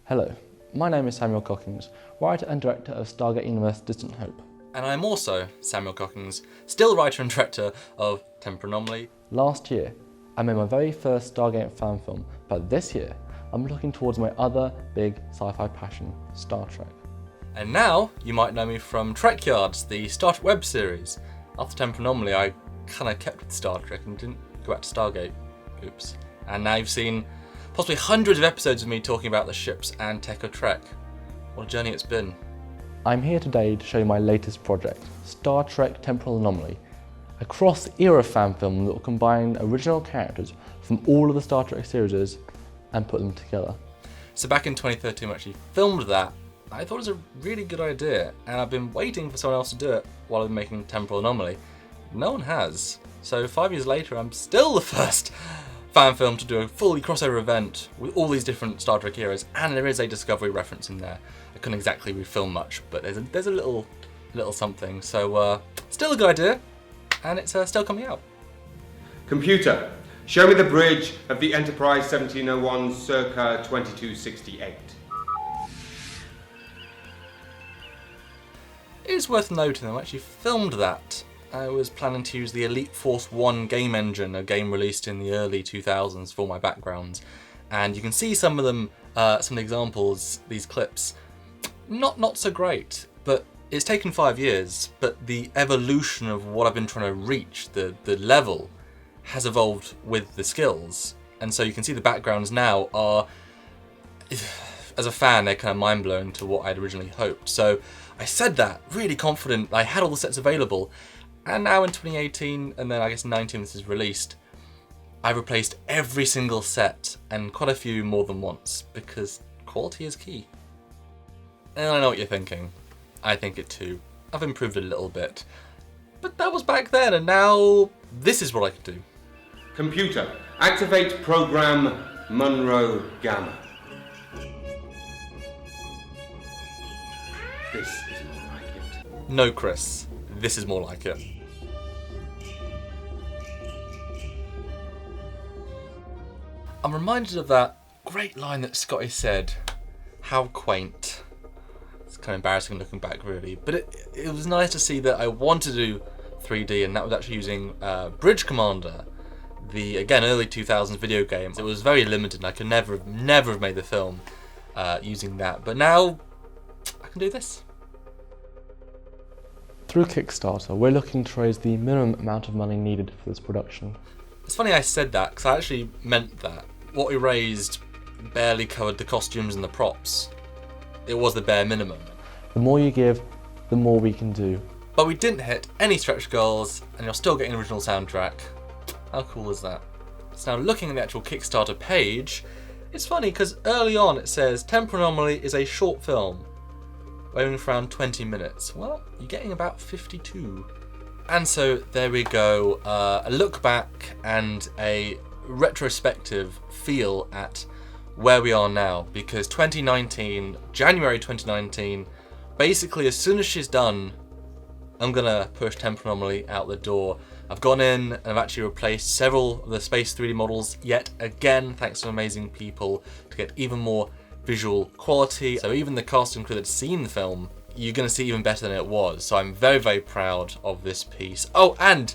Hello, my name is Samuel Cockings, writer and director of Stargate Universe Distant Hope. And I'm also Samuel Cockings, still writer and director of Temporal Anomaly. Last year, I made my very first Stargate fan film, but this year, I'm looking towards my other big sci-fi passion, Star Trek. And now, you might know me from Trek Yards, the Star Trek web series. After Temporal Anomaly, I kind of kept with Star Trek and didn't go back to Stargate. Oops. And now you've seen possibly hundreds of episodes of me talking about the ships and tech of Trek. What a journey it's been. I'm here today to show you my latest project, Star Trek Temporal Anomaly, a cross-era fan film that will combine original characters from all of the Star Trek series and put them together. So back in 2013 when I actually filmed that, I thought it was a really good idea, and I've been waiting for someone else to do it while I've been making Temporal Anomaly. No one has. So 5 years later, I'm still the first fan film to do a fully crossover event with all these different Star Trek eras, and there is a Discovery reference in there. I couldn't exactly refilm much, but there's a little something. So still a good idea, and it's still coming out. Computer, show me the bridge of the Enterprise 1701 circa 2268. It is worth noting that I actually filmed that. I was planning to use the Elite Force 1 game engine, a game released in the early 2000s for my backgrounds. And you can see some of them, some of the examples, these clips. Not so great, but it's taken 5 years, but the evolution of what I've been trying to reach, the level, has evolved with the skills. And so you can see the backgrounds now are, as a fan, they're kind of mind-blowing to what I'd originally hoped. So I said that, really confident, I had all the sets available. And now in 2018, and then I guess 19 this is released, I've replaced every single set, and quite a few more than once, because quality is key. And I know what you're thinking. I think it too. I've improved a little bit. But that was back then, and now this is what I can do. Computer, activate program Monroe Gamma. This is more like it. No, Chris. This is more like it. I'm reminded of that great line that Scotty said. How quaint. It's kind of embarrassing looking back, really. But it was nice to see that I wanted to do 3D, and that was actually using Bridge Commander, the, again, early 2000s video game. It was very limited, and I could never have made the film using that. But now, I can do this. Through Kickstarter, we're looking to raise the minimum amount of money needed for this production. It's funny I said that, because I actually meant that. What we raised barely covered the costumes and the props. It was the bare minimum. The more you give, the more we can do. But we didn't hit any stretch goals, and you're still getting an original soundtrack. How cool is that? So now looking at the actual Kickstarter page, it's funny because early on it says Temporal Anomaly is a short film, running for around 20 minutes. Well, you're getting about 52. And so there we go, a look back and a retrospective feel at where we are now, because 2019, January 2019, basically as soon as she's done, I'm gonna push Temporal Anomaly out the door. I've gone in and I've actually replaced several of the Space 3D models yet again, thanks to amazing people, to get even more visual quality. So even the cast and crew that's seen the film, you're going to see even better than it was. So I'm very, very proud of this piece. Oh, and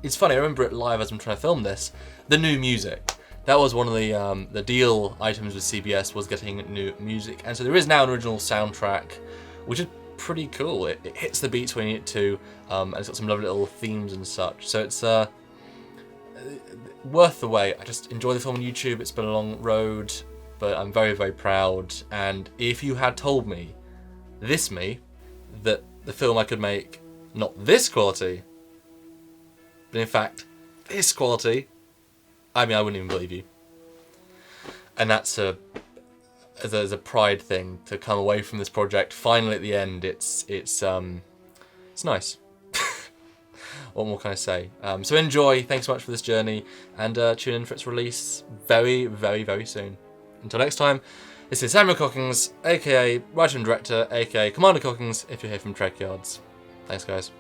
it's funny, I remember it live as I'm trying to film this, the new music. That was one of the deal items with CBS, was getting new music. And so there is now an original soundtrack, which is pretty cool. It hits the beats we need it to, and it's got some lovely little themes and such. So it's worth the wait. I just enjoy the film on YouTube. It's been a long road, but I'm very, very proud. And if you had told me, that the film I could make, not this quality, but in fact, this quality, I mean, I wouldn't even believe you. And that's as a pride thing to come away from this project. Finally, at the end, it's nice. What more can I say? So enjoy. Thanks so much for this journey, and tune in for its release very, very, very soon. Until next time, this is Samuel Cockings, aka writer and director, aka Commander Cockings, if you're here from Trek Yards. Thanks, guys.